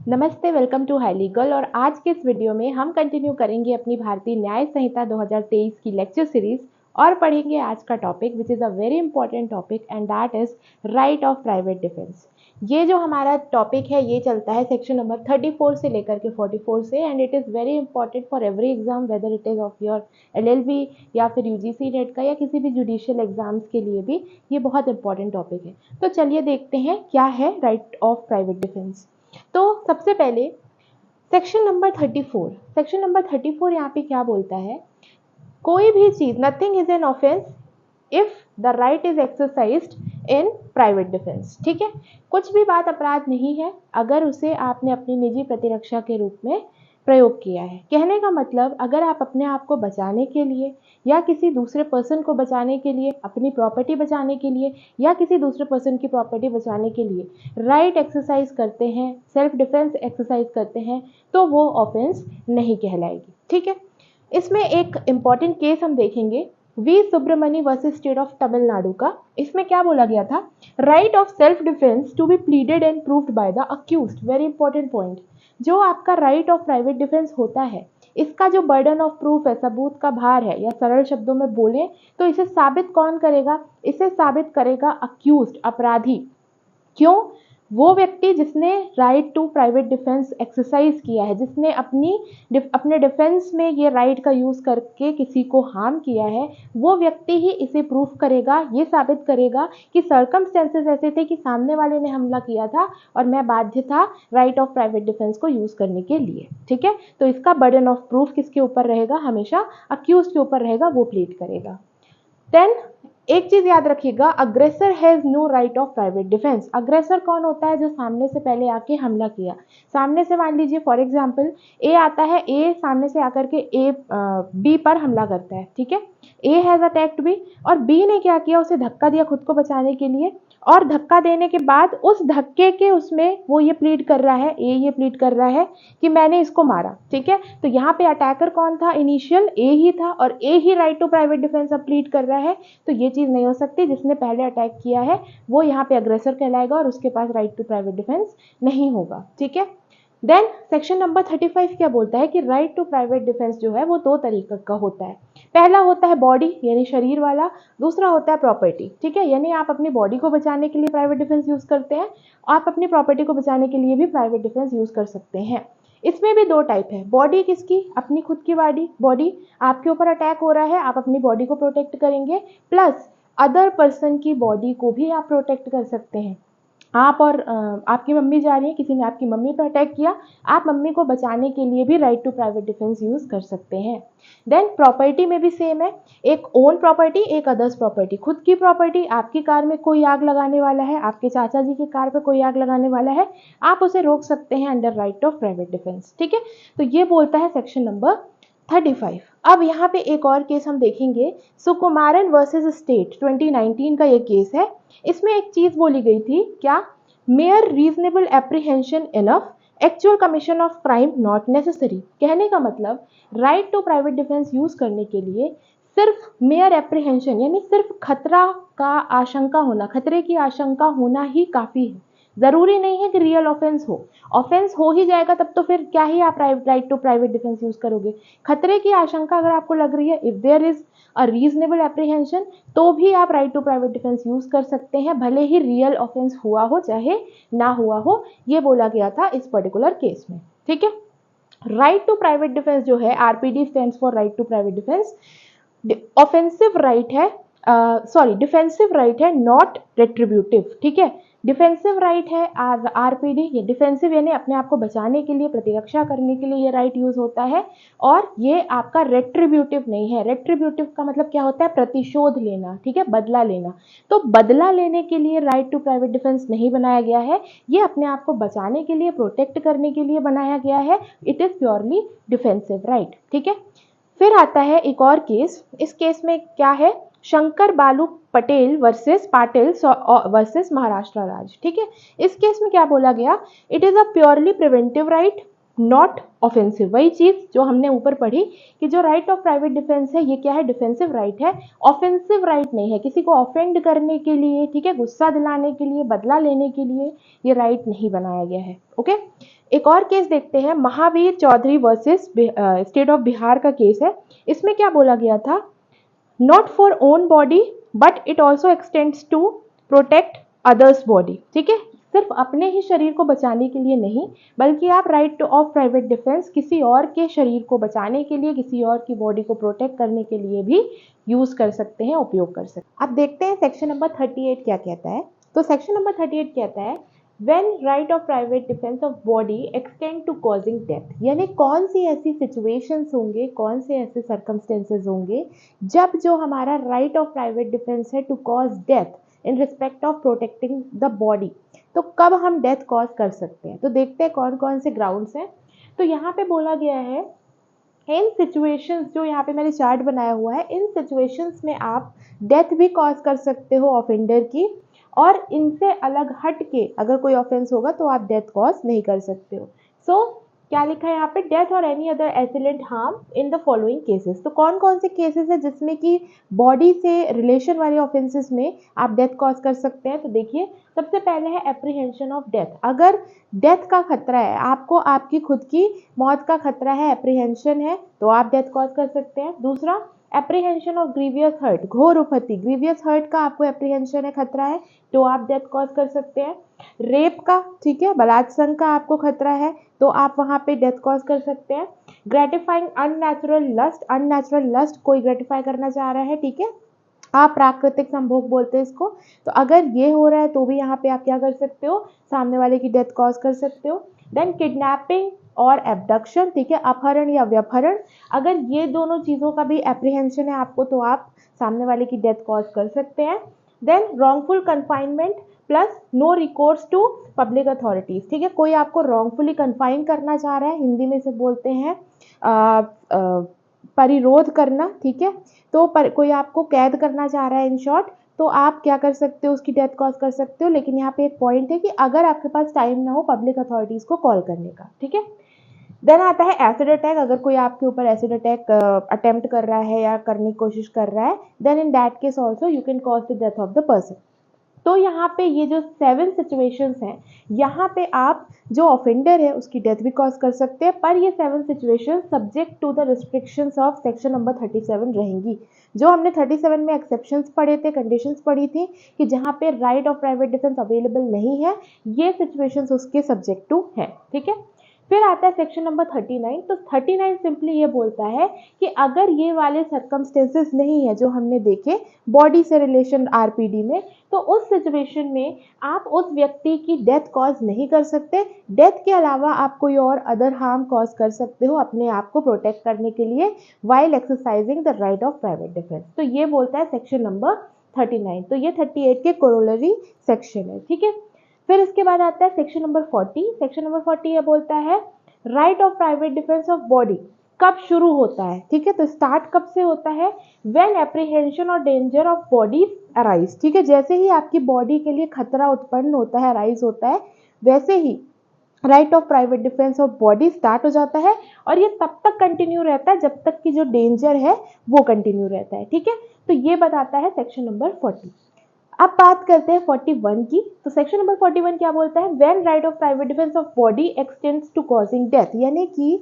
नमस्ते, welcome to high legal. और आज के इस वीडियो में हम कंटिन्यू करेंगे अपनी भारतीय न्याय संहिता 2023 की लेक्चर सीरीज और पढ़ेंगे आज का topic which is a very important topic and that is right of private defence. ये जो हमारा टॉपिक है ये चलता है सेक्शन नंबर 34 से लेकर के 44 से and it is very important for every exam whether it is of your LLB या फिर UGC नेट का या किसी भी जुडिशियल एग्जाम्स के लिए भी ये बहुत इंपॉर्टेंट टॉपिक है। तो चलिए देखते हैं क्या है राइट ऑफ प्राइवेट डिफेंस। तो सबसे पहले सेक्शन नंबर 34 यहाँ पे क्या बोलता है, कोई भी चीज nothing is an offence if the right is exercised in private defence. ठीक है, कुछ भी बात अपराध नहीं है अगर उसे आपने अपनी निजी प्रतिरक्षा के रूप में प्रयोग किया है। कहने का मतलब अगर आप अपने आप को बचाने के लिए या किसी दूसरे पर्सन को बचाने के लिए, अपनी प्रॉपर्टी बचाने के लिए या किसी दूसरे पर्सन की प्रॉपर्टी बचाने के लिए राइट एक्सरसाइज करते हैं, सेल्फ डिफेंस एक्सरसाइज करते हैं, तो वो ऑफेंस नहीं कहलाएगी। ठीक है, इसमें एक इम्पॉर्टेंट केस हम देखेंगे V Subramani versus state of Tamil Nadu का। इसमें क्या बोला गया था, right of self defence to be pleaded and proved by the accused. Very important point, जो आपका राइट ऑफ प्राइवेट डिफेंस होता है इसका जो बर्डन ऑफ प्रूफ है, सबूत का भार है, या सरल शब्दों में बोले तो इसे साबित कौन करेगा, इसे साबित करेगा अक्यूज्ड, अपराधी। क्यों? वो व्यक्ति जिसने right to private defence exercise किया है, जिसने अपने डिफेंस में ये राइट का यूज करके किसी को हार्म किया है, वो व्यक्ति ही इसे प्रूफ करेगा, ये साबित करेगा कि सर्कमस्टेंसेस ऐसे थे कि सामने वाले ने हमला किया था और मैं बाध्य था राइट ऑफ प्राइवेट डिफेंस को यूज करने के लिए। ठीक है, तो इसका बर्डन ऑफ प्रूफ किसके ऊपर रहेगा, हमेशा अक्यूज के ऊपर रहेगा, वो प्लीड करेगा। देन एक चीज याद रखिएगा, aggressor has no right of private defence. Aggressor कौन होता है, जो सामने से पहले आके हमला किया। सामने से मान लीजिए फॉर एग्जांपल ए आता है, ए सामने से आकर के बी पर हमला करता है। ठीक है, ए हैज अटैक्ड बी और बी ने क्या किया, उसे धक्का दिया खुद को बचाने के लिए, और धक्का देने के बाद उस धक्के के उसमें वो ये प्लीड कर रहा है, ए ये प्लीड कर रहा है कि मैंने इसको मारा। ठीक है, तो यहाँ पे अटैकर कौन था, इनिशियल ए ही था और ए ही राइट टू प्राइवेट डिफेंस अब प्लीड कर रहा है। तो ये चीज नहीं हो सकती, जिसने पहले अटैक किया है वो यहाँ पे अग्रेसर कहलाएगा और उसके पास राइट टू प्राइवेट डिफेंस नहीं होगा। ठीक है, देन सेक्शन नंबर 35 क्या बोलता है कि राइट टू प्राइवेट डिफेंस जो है वो दो तरीके का होता है। पहला होता है बॉडी यानी शरीर वाला, दूसरा होता है प्रॉपर्टी। ठीक है, यानी आप अपनी बॉडी को बचाने के लिए प्राइवेट डिफेंस यूज करते हैं, आप अपनी प्रॉपर्टी को बचाने के लिए भी प्राइवेट डिफेंस यूज कर सकते हैं। इसमें भी दो टाइप है, बॉडी किसकी, अपनी खुद की बॉडी आपके ऊपर अटैक हो रहा है, आप अपनी बॉडी को प्रोटेक्ट करेंगे, प्लस अदर पर्सन की बॉडी को भी आप प्रोटेक्ट कर सकते हैं। आप और आपकी मम्मी जा रही है, किसी ने आपकी मम्मी पर अटैक किया, आप मम्मी को बचाने के लिए भी right to private defence use कर सकते हैं। देन प्रॉपर्टी में भी सेम है, एक ओन प्रॉपर्टी, एक अदर्स प्रॉपर्टी। खुद की प्रॉपर्टी, आपकी कार में कोई आग लगाने वाला है, आपके चाचा जी की कार पे कोई आग लगाने वाला है, आप उसे रोक सकते हैं under right of private defence. ठीक है, तो ये बोलता है सेक्शन नंबर 35। अब यहाँ पे एक और केस हम देखेंगे, सुकुमारन वर्सेस स्टेट 2019 का ये केस है। इसमें एक चीज बोली गई थी, क्या, mere reasonable apprehension enough, actual commission of crime not necessary. कहने का मतलब right to private defence use करने के लिए सिर्फ मेयर एप्रीहेंशन यानी सिर्फ खतरा का आशंका होना, खतरे की आशंका होना ही काफी है। जरूरी नहीं है कि रियल ऑफेंस हो ही जाएगा तब तो फिर क्या ही आप right to private defence use करोगे। खतरे की आशंका अगर आपको लग रही है, if there is a reasonable apprehension, तो भी आप right to private defence use कर सकते हैं, भले ही रियल ऑफेंस हुआ हो चाहे ना हुआ हो। ये बोला गया था इस पर्टिकुलर केस में। ठीक है, राइट टू प्राइवेट डिफेंस जो है, RPD stands for right to private defence, offensive right है, डिफेंसिव राइट है, नॉट रेट्रीब्यूटिव। ठीक है, डिफेंसिव राइट है RPD, ये डिफेंसिव यानी अपने आप को बचाने के लिए, प्रतिरक्षा करने के लिए ये राइट यूज होता है, और ये आपका रेट्रीब्यूटिव नहीं है। रेट्रीब्यूटिव का मतलब क्या होता है, प्रतिशोध लेना। ठीक है, बदला लेना। तो बदला लेने के लिए राइट टू प्राइवेट डिफेंस नहीं बनाया गया है, ये अपने आप को बचाने के लिए, प्रोटेक्ट करने के लिए बनाया गया है। It is purely defensive right. ठीक है, फिर आता है एक और केस। इस केस में क्या है, शंकर बालू पटेल वर्सेस पाटिल वर्सेस महाराष्ट्र राज्य। ठीक है, इस केस में क्या बोला गया, it is a purely preventive right, not offensive. वही चीज़ जो हमने ऊपर पढ़ी कि जो राइट ऑफ प्राइवेट डिफेंस है ये क्या है, डिफेंसिव राइट है, ऑफेंसिव राइट नहीं है, किसी को ऑफेंड करने के लिए, ठीक है, गुस्सा दिलाने के लिए, बदला लेने के लिए ये राइट नहीं बनाया गया है। ओके, एक और केस देखते हैं, Mahavir Chaudhary versus state of Bihar का केस है। इसमें क्या बोला गया था, not for own body but it also extends to protect others body. ठीक है, सिर्फ अपने ही शरीर को बचाने के लिए नहीं, बल्कि आप राइट ऑफ प्राइवेट डिफेंस किसी और के शरीर को बचाने के लिए, किसी और की बॉडी को प्रोटेक्ट करने के लिए भी यूज कर सकते हैं, उपयोग कर सकते हैं। अब देखते हैं सेक्शन नंबर 38 क्या कहता है। तो सेक्शन नंबर 38 कहता है when right of private defense of body extend to causing death, यानी कौन सी ऐसी situations होंगे, कौन से ऐसे circumstances होंगे जब जो हमारा right of private defense है to cause death in respect of protecting the body, तो कब हम डेथ कॉज कर सकते हैं। तो देखते हैं कौन कौन से ग्राउंड्स हैं। तो यहाँ पे बोला गया है इन सिचुएशंस, जो यहाँ पे मैंने चार्ट बनाया हुआ है, इन सिचुएशंस में आप डेथ भी कॉज कर सकते हो ऑफेंडर की, और इनसे अलग हट के अगर कोई ऑफेंस होगा तो आप डेथ कॉज नहीं कर सकते हो। सो क्या लिखा है यहाँ पे, डेथ और any other assailant harm in the following cases. तो कौन कौन से केसेस है जिसमें कि बॉडी से रिलेशन वाले ऑफेंसेस में आप डेथ कॉज कर सकते हैं। तो देखिए, सबसे पहले है एप्रीहेंशन ऑफ डेथ। अगर डेथ का खतरा है आपको, आपकी खुद की मौत का खतरा है, एप्रीहेंशन है, तो आप डेथ कॉज कर सकते हैं। दूसरा, एप्रीहेंशन ऑफ ग्रीवियस हर्ट, घोर उपहति, ग्रीवियस हर्ट का आपको एप्रीहेंशन है, खतरा है, तो आप डेथ कॉज कर सकते हैं। रेप का, ठीक है, बलात्संग का आपको खतरा है, तो आप वहां पे डेथ कॉज कर सकते हैं। Gratifying unnatural lust, unnatural lust कोई ग्रेटिफाई करना चाह रहा है, ठीक है, आप प्राकृतिक संभोग बोलते हैं इसको, तो अगर ये हो रहा है तो भी यहाँ पे आप क्या कर सकते हो, सामने वाले की डेथ कॉज कर सकते हो। देन किडनैपिंग और एब्डक्शन, ठीक है, अपहरण या व्यपहरण, अगर ये दोनों चीज़ों का भी एप्रीहेंशन है आपको तो आप सामने वाले की डेथ कॉज कर सकते हैं। Then wrongful confinement plus no recourse to public authorities, ठीक है, कोई आपको रॉन्गफुली कन्फाइन करना चाह रहा है, हिंदी में से बोलते हैं परिरोध करना, ठीक है, तो कोई आपको कैद करना चाह रहा है इन शॉर्ट, तो आप क्या कर सकते हो, उसकी डेथ कॉज कर सकते हो। लेकिन यहाँ पे एक पॉइंट है कि अगर आपके पास टाइम ना हो पब्लिक अथॉरिटीज को कॉल करने का, ठीक है। देन आता है एसिड अटैक, अगर कोई आपके ऊपर एसिड अटैक अटेम्प्ट कर रहा है या करने की कोशिश कर रहा है, then in that case also you can cause the death of the person. तो यहाँ पे ये जो 7 सिचुएशंस हैं, यहाँ पे आप जो ऑफेंडर है उसकी डेथ भी कॉज कर सकते हैं, पर ये 7 situations subject to the restrictions of section number 37 रहेंगी। जो हमने 37 में एक्सेप्शंस पढ़े थे, कंडीशंस पढ़ी थी कि जहाँ पे right of private defence available नहीं है, ये सिचुएशंस उसके सब्जेक्ट टू है, ठीक है। फिर आता है सेक्शन नंबर 39। तो 39 सिंपली ये बोलता है कि अगर ये वाले सर्कमस्टेंसेस नहीं है जो हमने देखे बॉडी से रिलेशन आरपीडी में, तो उस सिचुएशन में आप उस व्यक्ति की डेथ कॉज नहीं कर सकते। डेथ के अलावा आप कोई और अदर हार्म कॉज कर सकते हो अपने आप को प्रोटेक्ट करने के लिए while exercising the right of private defence. तो ये बोलता है सेक्शन नंबर 39। तो ये 38 के कोरोलरी सेक्शन है, ठीक है। फिर इसके बाद आता है सेक्शन नंबर 40। सेक्शन नंबर 40 ये बोलता है right of private defence of body कब शुरू होता है, ठीक है। तो स्टार्ट कब से होता है, व्हेन एप्रीहेंशन और डेंजर ऑफ बॉडी अराइज, ठीक है, जैसे ही आपकी बॉडी के लिए खतरा उत्पन्न होता है, अराइज होता है, वैसे ही right of private defence of body start हो जाता है, और ये तब तक कंटिन्यू रहता है जब तक कि जो डेंजर है वो कंटिन्यू रहता है, ठीक है। तो ये बताता है सेक्शन नंबर 40। अब बात करते हैं 41 की। तो सेक्शन नंबर 41 क्या बोलता है, when right of private defence of body extends to causing death, यानी कि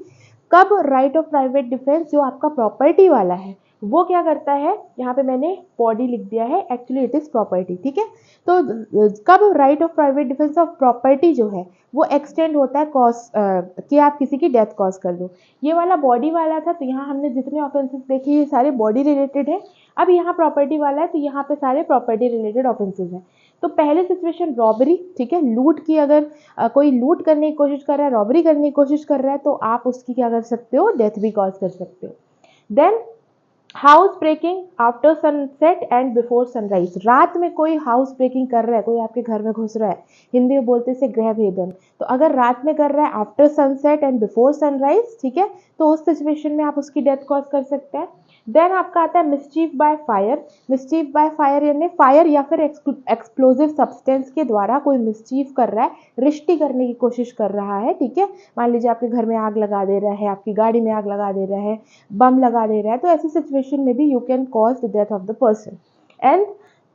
कब राइट ऑफ प्राइवेट डिफेंस जो आपका प्रॉपर्टी वाला है वो क्या करता है, यहाँ पे मैंने बॉडी लिख दिया है, एक्चुअली इट इज प्रॉपर्टी, ठीक है। तो कब right of private defence of property जो है वो एक्सटेंड होता है कॉज कि आप किसी की डेथ कॉज कर दो। ये वाला बॉडी वाला था, तो यहाँ हमने जितने ऑफेंसेस देखे ये सारे बॉडी रिलेटेड है। अब यहाँ प्रॉपर्टी वाला है, तो यहाँ पे सारे प्रॉपर्टी रिलेटेड ऑफेंसेस हैं। तो पहले सिचुएशन रॉबरी, ठीक है, लूट की, अगर कोई लूट करने की कोशिश कर रहा है, रॉबरी करने की कोशिश कर रहा है, तो आप उसकी क्या कर सकते हो, डेथ भी कॉज कर सकते हो। Then house breaking after sunset and before sunrise, रात में कोई हाउस ब्रेकिंग कर रहा है, कोई आपके घर में घुस रहा है, हिंदी में बोलते से गृह भेदन, तो अगर रात में कर रहा है after sunset and before sunrise, ठीक है, तो उस सिचुएशन में आप उसकी डेथ कॉज कर सकते हैं। देन आपका आता है mischief by fire. Mischief by fire यानी फायर या फिर एक्सप्लोजिव सब्सटेंस के द्वारा कोई मिसचीफ कर रहा है, रिश्ती करने की कोशिश कर रहा है, ठीक है। मान लीजिए आपके घर में आग लगा दे रहा है, आपकी गाड़ी में आग लगा दे रहा है, बम लगा दे रहा है, तो ऐसी सिचुएशन में भी you can cause the death of the person. And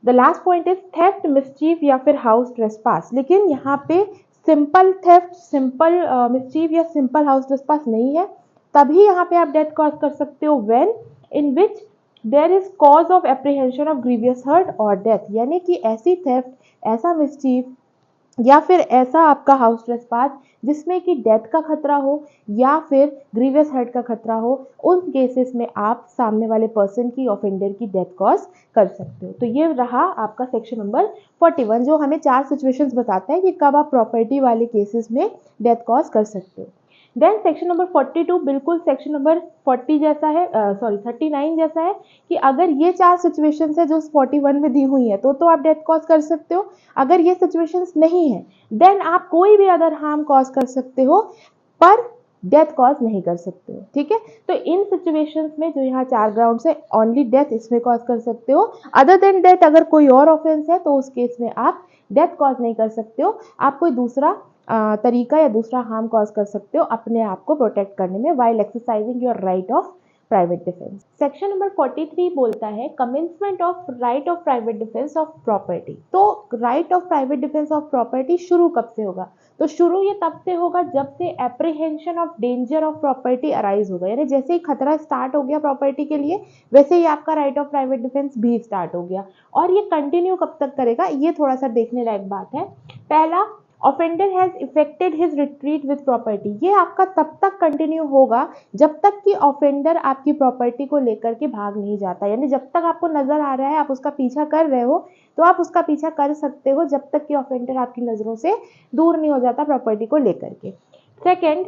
the last point is theft, mischief या फिर हाउस ट्रेसपास। लेकिन यहाँ पे सिंपल थेफ्ट, सिंपल मिसचीफ या सिंपल हाउस ट्रेसपास नहीं है, तभी यहाँ पे आप डेथ कॉज कर सकते हो when in which there is cause of apprehension of grievous hurt और डेथ। यानी कि ऐसी थेफ्ट, ऐसा मिसचीफ या फिर ऐसा आपका हाउस ट्रेसपास जिसमें कि डेथ का खतरा हो या फिर ग्रीवियस हर्ट का खतरा हो, उन केसेस में आप सामने वाले पर्सन की, ऑफेंडर की डेथ कॉज कर सकते हो। तो ये रहा आपका सेक्शन नंबर 41, जो हमें 4 सिचुएशंस बताता है कि कब आप प्रॉपर्टी वाले केसेस में डेथ कॉज कर सकते हो। देन सेक्शन नंबर 42 बिल्कुल सेक्शन नंबर 40 जैसा है, 39 जैसा है, कि अगर ये 4 सिचुएशंस है जो 41 में दी हुई है तो आप डेथ कॉज कर सकते हो। अगर ये सिचुएशंस नहीं है देन आप कोई भी अदर हार्म कॉज कर सकते हो पर डेथ कॉज नहीं कर सकते हो, ठीक है। तो इन सिचुएशंस में जो यहाँ 4 ग्राउंड्स है, ओनली डेथ इसमें कॉज कर सकते हो। अदर देन डेथ अगर कोई और ऑफेंस है तो उस केस में आप डेथ कॉज नहीं कर सकते हो, आप कोई दूसरा तरीका या दूसरा हार्म कॉज कर सकते हो अपने आप को प्रोटेक्ट करने में while exercising your right of private defence. Section number 43 बोलता है commencement of right of private defence of property. तो right of private defence of property शुरू कब से होगा? तो शुरू ये तब से होगा जब से apprehension of danger of property arise होगा, यानी जैसे ही खतरा स्टार्ट हो गया प्रॉपर्टी के लिए वैसे ही आपका राइट ऑफ प्राइवेट डिफेंस भी स्टार्ट हो गया। और ये कंटिन्यू कब तक करेगा, ये थोड़ा सा देखने लायक बात है। पहला, offender has affected his retreat with property. ये आपका तब तक कंटिन्यू होगा जब तक कि ऑफेंडर आपकी प्रॉपर्टी को लेकर के भाग नहीं जाता, यानी जब तक आपको नजर आ रहा है आप उसका पीछा कर रहे हो तो आप उसका पीछा कर सकते हो जब तक कि ऑफेंडर आपकी नजरों से दूर नहीं हो जाता प्रॉपर्टी को लेकर के। Second,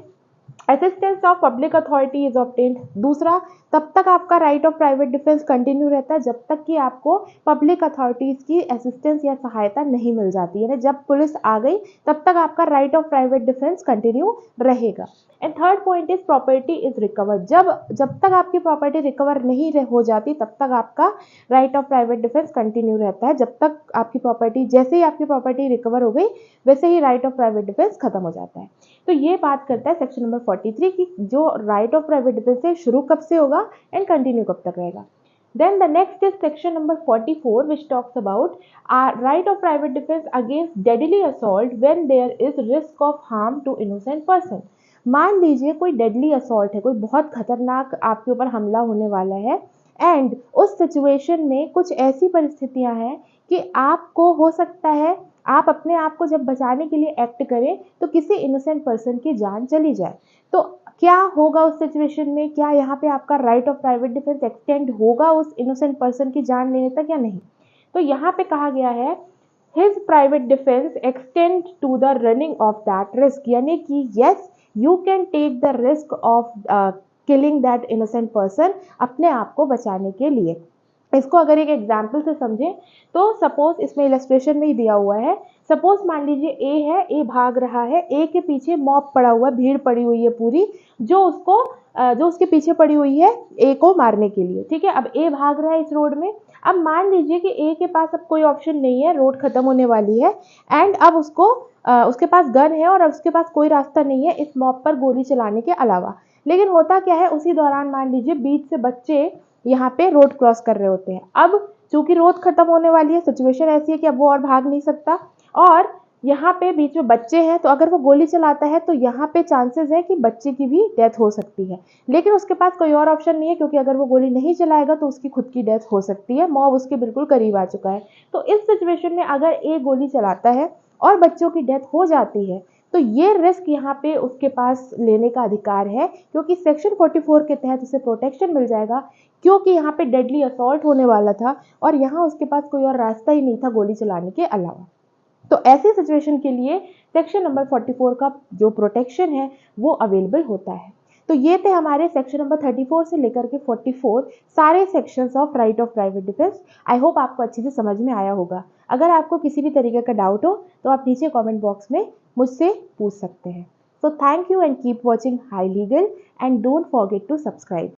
assistance of public authority is obtained. दूसरा, तब तक आपका right of private defence continue रहता है जब तक कि आपको पब्लिक अथॉरिटीज की असिस्टेंस या सहायता नहीं मिल जाती, यानी जब पुलिस आ गई तब तक आपका right of private defence continue रहेगा। And third point is property is recovered. जब तक आपकी प्रॉपर्टी रिकवर नहीं हो जाती तब तक आपका right of private defence continue रहता है। जब तक आपकी प्रॉपर्टी, जैसे ही आपकी प्रॉपर्टी रिकवर हो गई वैसे ही राइट ऑफ प्राइवेट डिफेंस खत्म हो जाता है। तो ये बात करता है सेक्शन नंबर 43 की जो राइट ऑफ प्राइवेट डिफेंस है शुरू कब से होगा एंड कंटिन्यू कब तक रहेगा। Then the next is section number 44 which talks about right of private defense against deadly assault when there is risk of harm to innocent person। मान लीजिए कोई डेडली असॉल्ट है, कोई बहुत खतरनाक आपके ऊपर हमला होने वाला है एंड उस सिचुएशन में कुछ ऐसी परिस्थितियां हैं कि आपको हो सकता है आप अपने आप को जब बचाने के लिए एक्ट करें तो किसी इनोसेंट पर्सन की जान चली जाए। तो क्या होगा उस सिचुएशन में, क्या यहाँ पे आपका right of private defence extend होगा उस इनोसेंट पर्सन की जान लेने तक या नहीं? तो यहाँ पे कहा गया है his private defence extend to the running of that risk, यानी कि yes you can take the risk of killing that innocent person अपने आप को बचाने के लिए। इसको अगर एक एग्जाम्पल से समझें तो सपोज इसमें इलस्ट्रेशन में ही दिया हुआ है, सपोज मान लीजिए ए है, ए भाग रहा है, ए के पीछे मॉब पड़ा हुआ, भीड़ पड़ी हुई है पूरी जो उसके पीछे पड़ी हुई है ए को मारने के लिए, ठीक है। अब ए भाग रहा है इस रोड में, अब मान लीजिए कि ए के पास अब कोई ऑप्शन नहीं है, रोड खत्म होने वाली है एंड अब उसके पास गन है और अब उसके पास कोई रास्ता नहीं है इस मॉब पर गोली चलाने के अलावा। लेकिन होता क्या है, उसी दौरान मान लीजिए बीच से बच्चे यहाँ पे रोड क्रॉस कर रहे होते हैं। अब चूंकि रोड खत्म होने वाली है, सिचुएशन ऐसी है कि अब वो और भाग नहीं सकता और यहाँ पे बीच में बच्चे हैं, तो अगर वो गोली चलाता है तो यहाँ पे चांसेस है कि बच्चे की भी डेथ हो सकती है। लेकिन उसके पास कोई और ऑप्शन नहीं है क्योंकि अगर वो गोली नहीं चलाएगा तो उसकी खुद की डेथ हो सकती है, मॉब उसके बिल्कुल करीब आ चुका है। तो इस सिचुएशन में अगर ए गोली चलाता है और बच्चों की डेथ हो जाती है तो ये रिस्क यहाँ पे उसके पास लेने का अधिकार है क्योंकि सेक्शन 44 के तहत उसे प्रोटेक्शन मिल जाएगा, क्योंकि यहाँ पे डेडली असॉल्ट होने वाला था और यहाँ उसके पास कोई और रास्ता ही नहीं था गोली चलाने के अलावा। तो ऐसी सिचुएशन के लिए सेक्शन नंबर 44 का जो प्रोटेक्शन है वो अवेलेबल होता है। तो ये थे हमारे सेक्शन नंबर 34 से लेकर के 44 सारे sections of right of private defence. I hope आपको अच्छे से समझ में आया होगा। अगर आपको किसी भी तरीके का डाउट हो तो आप नीचे कमेंट बॉक्स में मुझसे पूछ सकते हैं। So thank you and keep watching High Legal and don't forget to subscribe.